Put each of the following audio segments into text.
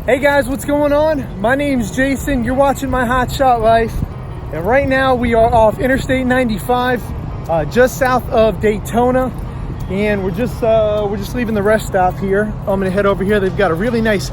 Hey guys, what's going on? My name's Jason. You're watching my Hotshot Life. And right now we are off Interstate 95, just south of Daytona. And we're just leaving the rest stop here. I'm gonna head over here. They've got a really nice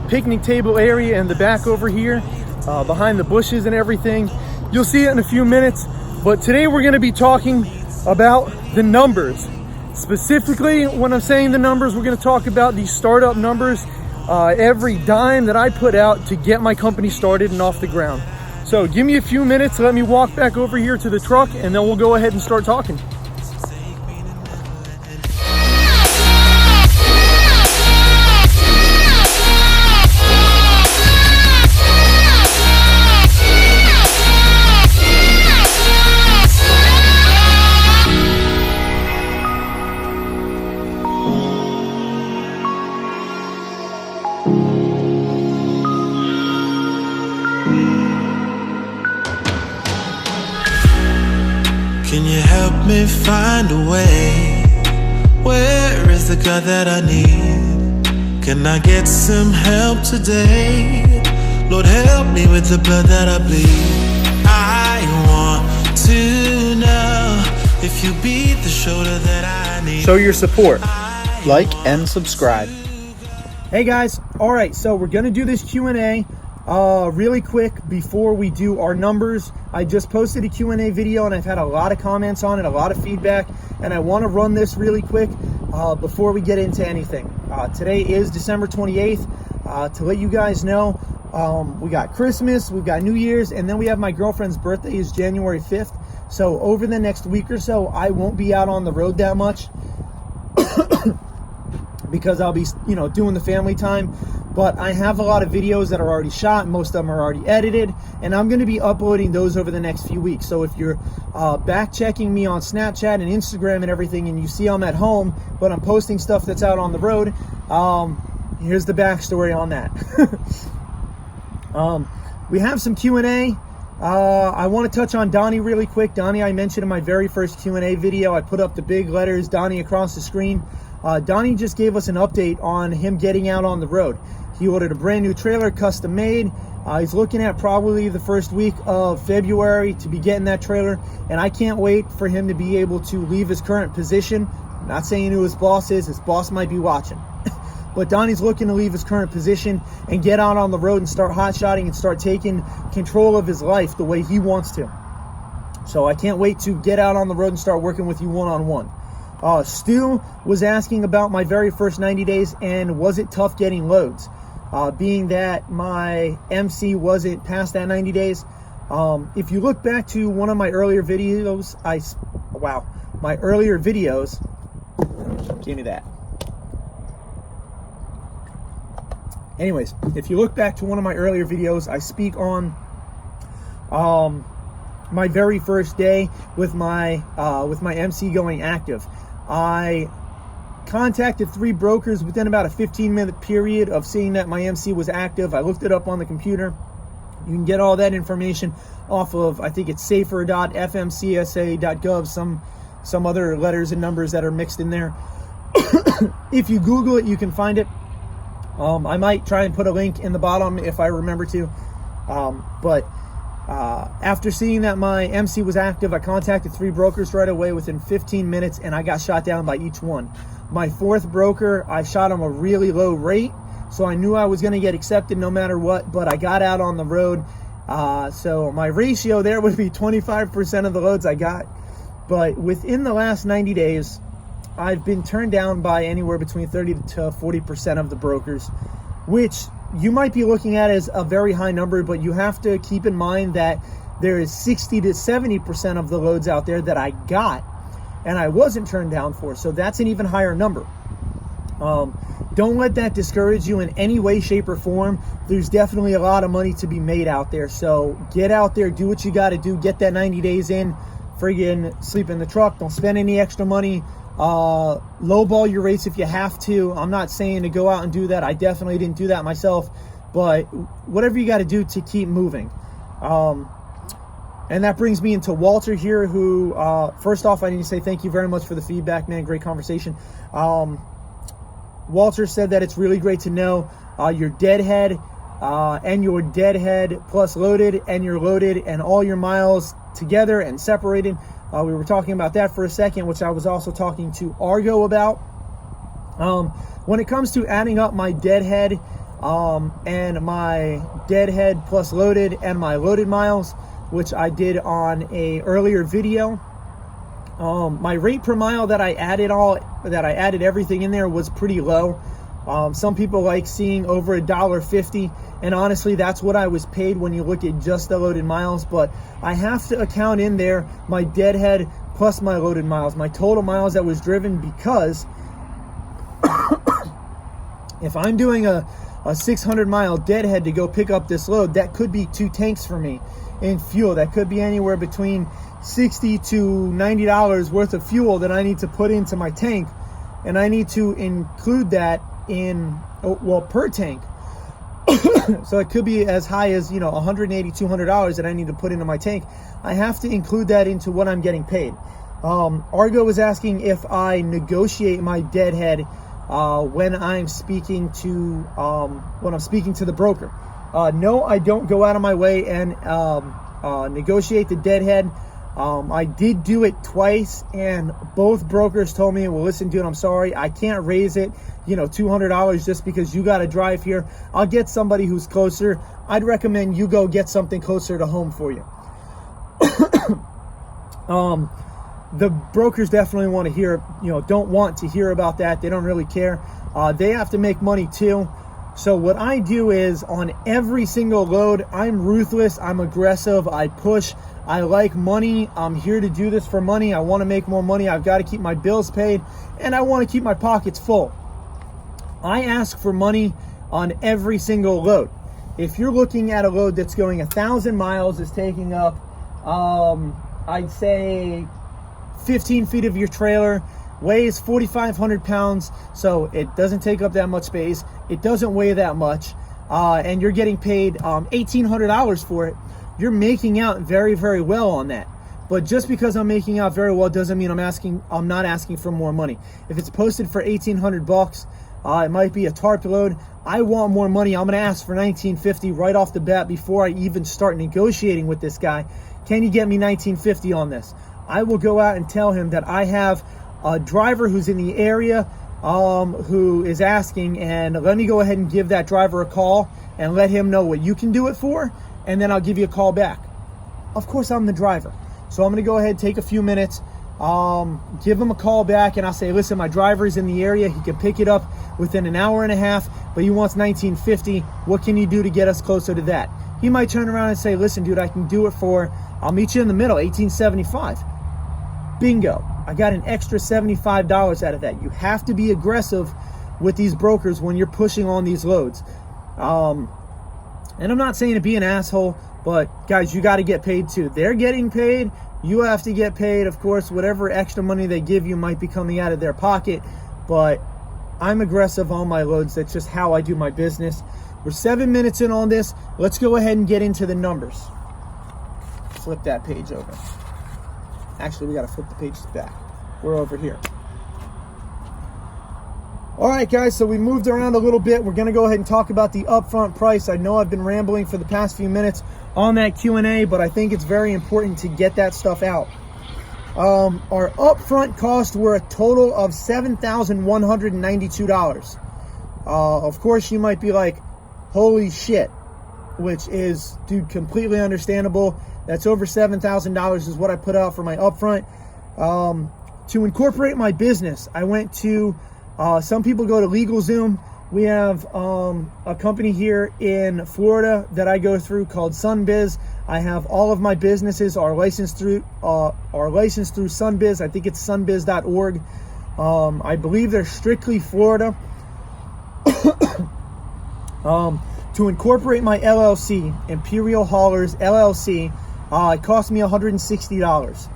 picnic table area in the back over here, behind the bushes and everything. You'll see it in a few minutes. But today we're gonna be talking about the numbers. Specifically, when I'm saying the numbers, we're gonna talk about the startup numbers. Every dime that I put out to get my company started and off the ground. So give me a few minutes, let me walk back over here to the truck, and then we'll go ahead and start talking. Can you help me find a way? Where is the God that I need? Can I get some help today? Lord, help me with the blood that I bleed. I want to know if you be the shoulder that I need. Show your support. Like and subscribe. Hey guys, all right, so we're gonna do this Q&A really quick before we do our numbers. I just posted a Q&A video and I've had a lot of comments on it, a lot of feedback, and I want to run this really quick before we get into anything. Today is December 28th. To let you guys know, we got Christmas, we've got New Year's, and then we have my girlfriend's birthday is January 5th. So over the next week or so, I won't be out on the road that much because I'll be, doing the family time. But I have a lot of videos that are already shot. Most of them are already edited, and I'm going to be uploading those over the next few weeks. So if you're back checking me on Snapchat and Instagram and everything, and you see I'm at home, but I'm posting stuff that's out on the road, here's the backstory on that. We have some Q&A. I want to touch on Donnie really quick. Donnie, I mentioned in my very first Q&A video. I put up the big letters, Donnie, across the screen. Donnie just gave us an update on him getting out on the road. He ordered a brand new trailer, custom made. He's looking at probably the first week of February to be getting that trailer, and I can't wait for him to be able to leave his current position. I'm not saying who his boss is. His boss might be watching. But Donnie's looking to leave his current position and get out on the road and start hotshotting and start taking control of his life the way he wants to. So I can't wait to get out on the road and start working with you one-on-one. Stu was asking about my very first 90 days and was it tough getting loads? Being that my MC wasn't past that 90 days. If you look back to one of my earlier videos, give me that. Anyways, if you look back to one of my earlier videos, I speak on my very first day with my MC going active. I contacted 3 brokers within about a 15-minute period of seeing that my MC was active. I looked it up on the computer. You can get all that information off of, I think it's safer.fmcsa.gov, some other letters and numbers that are mixed in there. If you Google it, you can find it. I might try and put a link in the bottom if I remember to. After seeing that my MC was active, I contacted 3 brokers right away within 15 minutes, and I got shot down by each one. My 4th broker, I shot him a really low rate, so I knew I was going to get accepted no matter what, but I got out on the road. So my ratio there would be 25% of the loads I got. But within the last 90 days, I've been turned down by anywhere between 30 to 40% of the brokers, which you might be looking at as a very high number, but you have to keep in mind that there is 60 to 70% of the loads out there that I got and I wasn't turned down for. So that's an even higher number. Don't let that discourage you in any way, shape, or form. There's definitely a lot of money to be made out there. So get out there, do what you got to do, get that 90 days in, friggin' sleep in the truck, don't spend any extra money. Lowball your rates if you have to. I'm not saying to go out and do that. I definitely didn't do that myself, but whatever you got to do to keep moving. And that brings me into Walter here, who, first off, I need to say thank you very much for the feedback, man. Great conversation. Walter said that it's really great to know your deadhead and your deadhead plus loaded and your loaded and all your miles together and separated. We were talking about that for a second, which I was also talking to Argo about. When it comes to adding up my deadhead and my deadhead plus loaded and my loaded miles, which I did on a earlier video, my rate per mile that I added everything in there was pretty low. Some people like seeing over $1.50, and honestly, that's what I was paid when you look at just the loaded miles. But I have to account in there my deadhead plus my loaded miles, my total miles that was driven, because if I'm doing a 600-mile deadhead to go pick up this load, that could be 2 tanks for me in fuel. That could be anywhere between $60 to $90 worth of fuel that I need to put into my tank, and I need to include that in, well, per tank. So it could be as high as, $180, $200 that I need to put into my tank. I have to include that into what I'm getting paid. Argo was asking if I negotiate my deadhead when I'm speaking to the broker. No, I don't go out of my way and negotiate the deadhead. I did do it twice, and both brokers told me, well, listen, dude, I'm sorry, I can't raise it, $200 just because you got to drive here. I'll get somebody who's closer. I'd recommend you go get something closer to home for you. The brokers definitely want to hear, don't want to hear about that. They don't really care. They have to make money too. So what I do is, on every single load, I'm ruthless, I'm aggressive, I push, I like money, I'm here to do this for money, I want to make more money, I've got to keep my bills paid, and I want to keep my pockets full. I ask for money on every single load. If you're looking at a load that's going 1,000 miles, is taking up, I'd say 15 feet of your trailer, weighs 4,500 pounds, so it doesn't take up that much space, it doesn't weigh that much, and you're getting paid $1,800 for it, you're making out very, very well on that. But just because I'm making out very well doesn't mean I'm not asking for more money. If it's posted for $1,800, it might be a tarp load, I want more money. I'm going to ask for $1,950 right off the bat before I even start negotiating with this guy. Can you get me $1,950 on this? I will go out and tell him that I have a driver who's in the area who is asking, and let me go ahead and give that driver a call and let him know what you can do it for, and then I'll give you a call back. Of course, I'm the driver, so I'm going to go ahead, take a few minutes, give him a call back, and I'll say, listen, my driver is in the area, he can pick it up within an hour and a half, but he wants $1,950. What can you do to get us closer to that? He might turn around and say, listen, dude, I can do it for, I'll meet you in the middle, $1,875. Bingo. I got an extra $75 out of that. You have to be aggressive with these brokers when you're pushing on these loads. And I'm not saying to be an asshole, but guys, you got to get paid too. They're getting paid. You have to get paid. Of course, whatever extra money they give you might be coming out of their pocket, but I'm aggressive on my loads. That's just how I do my business. We're 7 minutes in on this. Let's go ahead and get into the numbers. Flip that page over. Actually, we got to flip the pages back. We're over here. All right, guys, so we moved around a little bit. We're going to go ahead and talk about the upfront price. I know I've been rambling for the past few minutes on that Q&A, but I think it's very important to get that stuff out. Our upfront costs were a total of $7,192. Of course, you might be like, holy shit, which is, dude, completely understandable. That's over $7,000 is what I put out for my upfront. To incorporate my business, I went to, some people go to LegalZoom. We have a company here in Florida that I go through called SunBiz. I have all of my businesses are licensed through SunBiz. I think it's sunbiz.org. I believe they're strictly Florida. To incorporate my LLC, ImperialHaulers LLC, it cost me $160.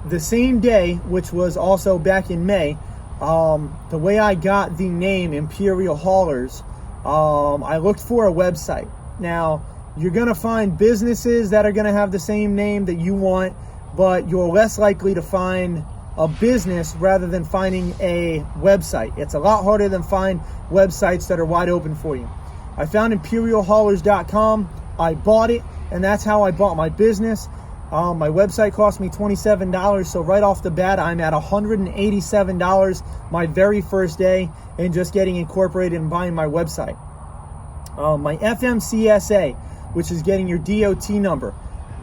The same day, which was also back in May, the way I got the name ImperialHaulers, I looked for a website. Now, you're going to find businesses that are going to have the same name that you want, but you're less likely to find a business rather than finding a website. It's a lot harder than find websites that are wide open for you. I found ImperialHaulers.com. I bought it, and that's how I bought my business. My website cost me $27, so right off the bat, I'm at $187 my very first day in just getting incorporated and buying my website. My FMCSA, which is getting your DOT number,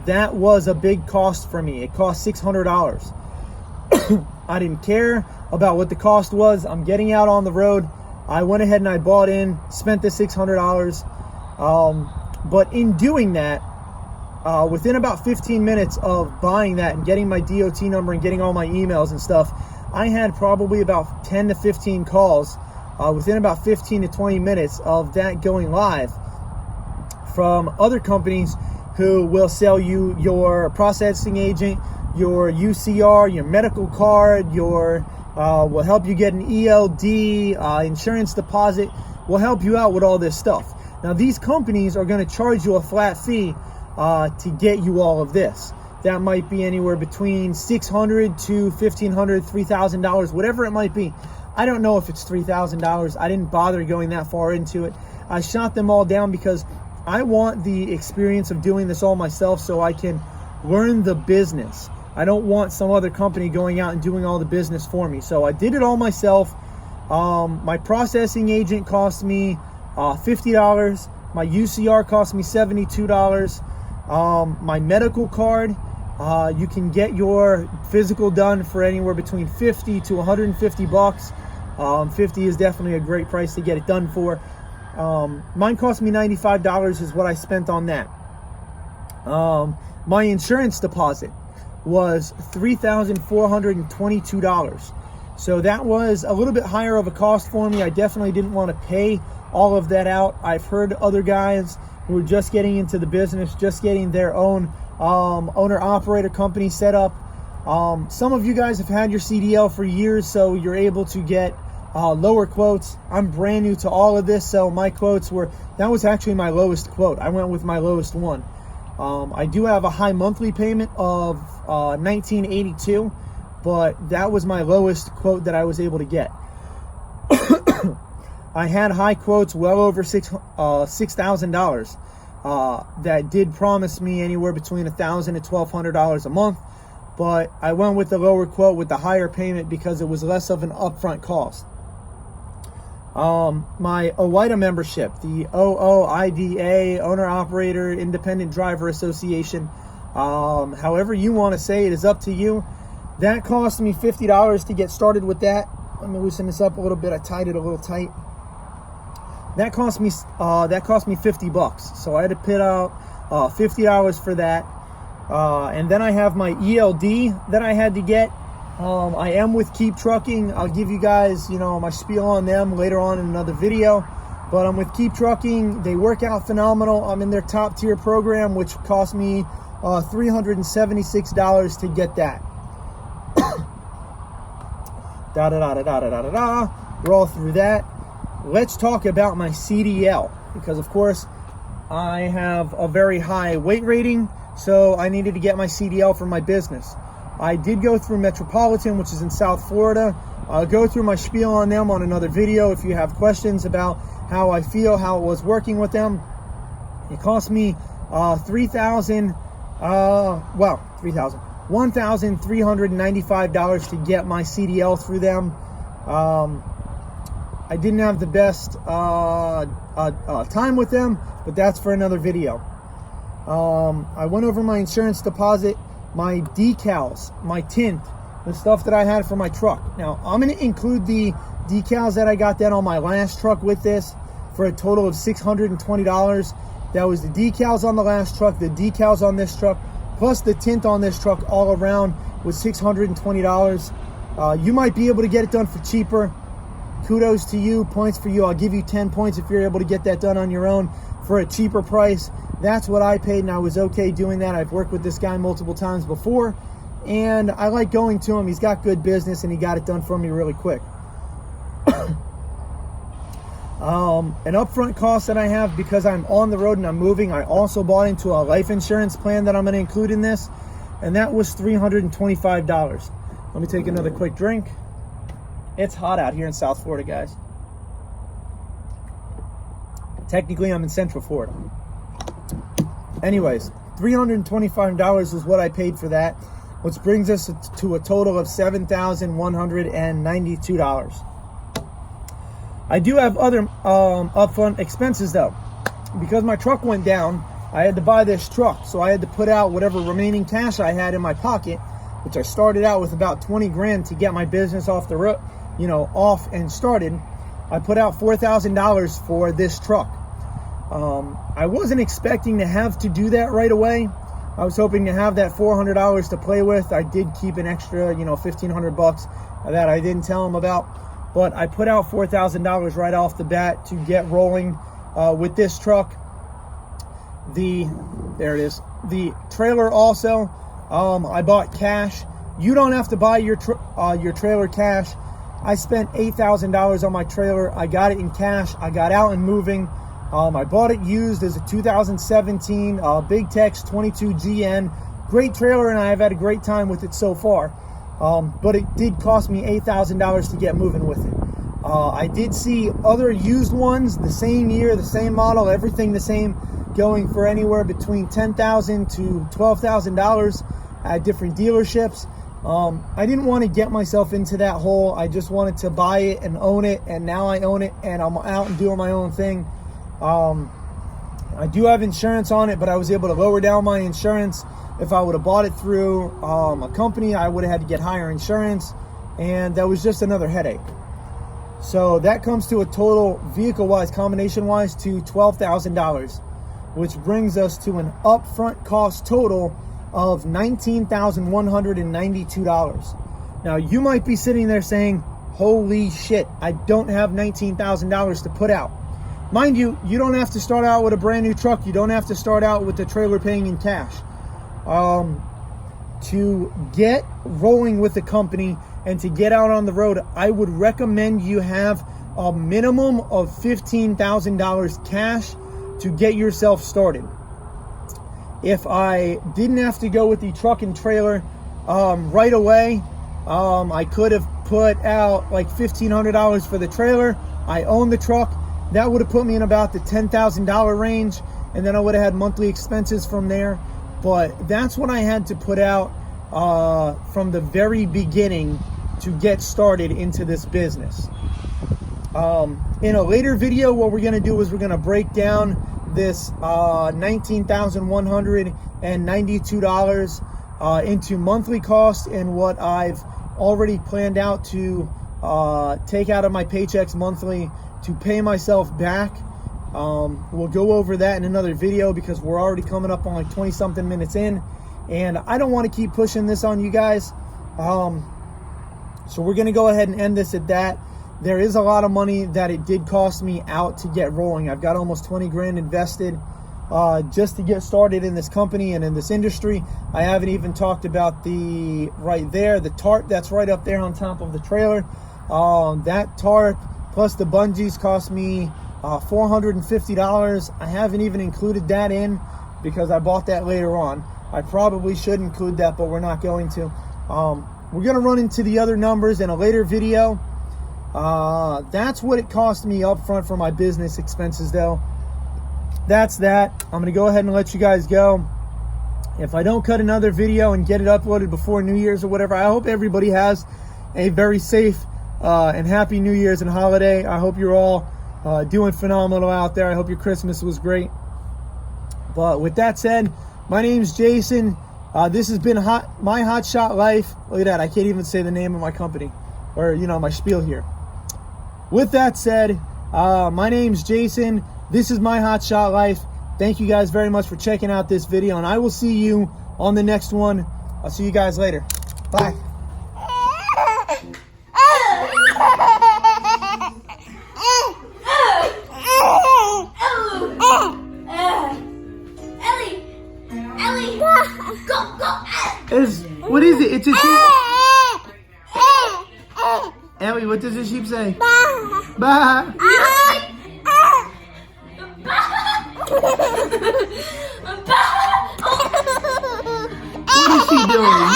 that was a big cost for me. It cost $600. I didn't care about what the cost was. I'm getting out on the road. I went ahead and I bought in, spent the $600. But in doing that, within about 15 minutes of buying that and getting my DOT number and getting all my emails and stuff, I had probably about 10 to 15 calls within about 15 to 20 minutes of that going live from other companies who will sell you your processing agent, your UCR, your medical card, your will help you get an ELD, insurance deposit, will help you out with all this stuff. Now, these companies are going to charge you a flat fee to get you all of this. That might be anywhere between $600 to $1,500, $3,000, whatever it might be. I don't know if it's $3,000. I didn't bother going that far into it. I shot them all down because I want the experience of doing this all myself so I can learn the business. I don't want some other company going out and doing all the business for me. So I did it all myself. My processing agent cost me $50. My UCR cost me $72. My medical card, you can get your physical done for anywhere between $50 to $150. 50 is definitely a great price to get it done for. Mine cost me $95 is what I spent on that. My insurance deposit was $3,422. So that was a little bit higher of a cost for me. I definitely didn't want to pay all of that out. I've heard other guys who are just getting into the business, just getting their own owner-operator company set up. Some of you guys have had your CDL for years, so you're able to get lower quotes. I'm brand new to all of this, so my quotes that was actually my lowest quote. I went with my lowest one. I do have a high monthly payment of $19.82, but that was my lowest quote that I was able to get. I had high quotes well over $6,000 that did promise me anywhere between $1,000 to $1,200 a month, but I went with the lower quote with the higher payment because it was less of an upfront cost. My OIDA membership, the OOIDA, Owner Operator Independent Driver Association, however you want to say it is up to you. That cost me $50 to get started with that. Let me loosen this up a little bit. I tied it a little tight. That cost me $50. So I had to put out $50 for that. And then I have my ELD that I had to get. I am with Keep Trucking. I'll give you guys, my spiel on them later on in another video. But I'm with Keep Trucking. They work out phenomenal. I'm in their top tier program, which cost me $376 to get that. We're all through that. Let's talk about my CDL, because of course I have a very high weight rating, so I needed to get my CDL for my business. I did go through Metropolitan, which is in South Florida. I'll go through my spiel on them on another video if you have questions about how I feel, how it was working with them. It cost me $1,395 to get my CDL through them. I didn't have the best time with them, but that's for another video. I went over my insurance deposit, my decals, my tint, the stuff that I had for my truck. Now, I'm going to include the decals that I got done on my last truck with this for a total of $620. That was the decals on the last truck, the decals on this truck, plus the tint on this truck all around was $620. You might be able to get it done for cheaper. Kudos to you, points for you. I'll give you 10 points if you're able to get that done on your own for a cheaper price. That's what I paid, and I was okay doing that. I've worked with this guy multiple times before, and I like going to him. He's got good business, and he got it done for me really quick. An upfront cost that I have because I'm on the road and I'm moving, I also bought into a life insurance plan that I'm going to include in this, and that was $325. Let me take another quick drink. It's hot out here in South Florida, guys. Technically, I'm in Central Florida. Anyways, $325 is what I paid for that, which brings us to a total of $7,192. I do have other upfront expenses though. Because my truck went down, I had to buy this truck, so I had to put out whatever remaining cash I had in my pocket, which I started out with about 20 grand to get my business off the road, off and started. I put out $4,000 for this truck. I wasn't expecting to have to do that right away. I was hoping to have that $400 to play with. I did keep an extra, $1,500 that I didn't tell them about, but I put out $4,000 right off the bat to get rolling with this truck. There it is. The trailer also, I bought cash. You don't have to buy your trailer cash. I spent $8,000 on my trailer. I got it in cash. I got out and moving. I bought it used as a 2017 Big Tex 22GN. Great trailer, and I've had a great time with it so far. But it did cost me $8,000 to get moving with it. I did see other used ones, the same year, the same model, everything the same, going for anywhere between $10,000 to $12,000 at different dealerships. I didn't want to get myself into that hole. I just wanted to buy it and own it, and now I own it, and I'm out and doing my own thing. I do have insurance on it, but I was able to lower down my insurance. If I would have bought it through a company, I would have had to get higher insurance, and that was just another headache. So that comes to a total vehicle-wise, combination-wise, to $12,000, which brings us to an upfront cost total of $19,192. Now, you might be sitting there saying, holy shit, I don't have $19,000 to put out. Mind you, you don't have to start out with a brand new truck. You don't have to start out with the trailer paying in cash. To get rolling with the company and to get out on the road, I would recommend you have a minimum of $15,000 cash to get yourself started. If I didn't have to go with the truck and trailer right away, I could have put out like $1,500 for the trailer. I own the truck. That would have put me in about the $10,000 range, and then I would have had monthly expenses from there. But that's what I had to put out from the very beginning to get started into this business. In a later video, what we're going to do is we're going to break down this $19,192 into monthly cost and what I've already planned out to take out of my paychecks monthly to pay myself back. We'll go over that in another video because we're already coming up on like 20 something minutes in, and I don't want to keep pushing this on you guys. So we're going to go ahead and end this at that. There is a lot of money that it did cost me out to get rolling. I've got almost 20 grand invested just to get started in this company and in this industry. I haven't even talked about the tarp that's right up there on top of the trailer. That tarp plus the bungees cost me $450. I haven't even included that in because I bought that later on. I probably should include that, but we're not going to. We're going to run into the other numbers in a later video. That's what it cost me up front for my business expenses though. That's that. I'm going to go ahead and let you guys go. If I don't cut another video and get it uploaded before New Year's or whatever, I hope everybody has a very safe and happy New Year's and holiday. I hope you're all doing phenomenal out there. I hope your Christmas was great. But with that said, my name's Jason. This has been my Hotshot Life. Look at that. I can't even say the name of my company or, my spiel here. With that said, my name's Jason. This is my Hotshot Life. Thank you guys very much for checking out this video, and I will see you on the next one. I'll see you guys later. Bye. Ellie, go. What is it? It's a sheep. Ellie, what does the sheep say? Bye. What is she doing?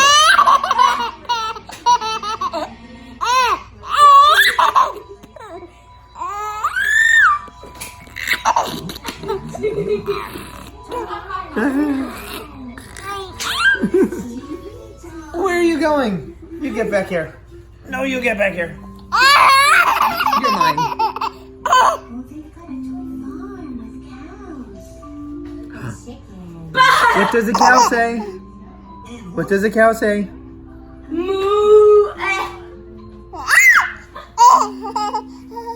Where are you going? You get back here. No, you get back here. You're mine. What does the cow say? What does the cow say? Moo.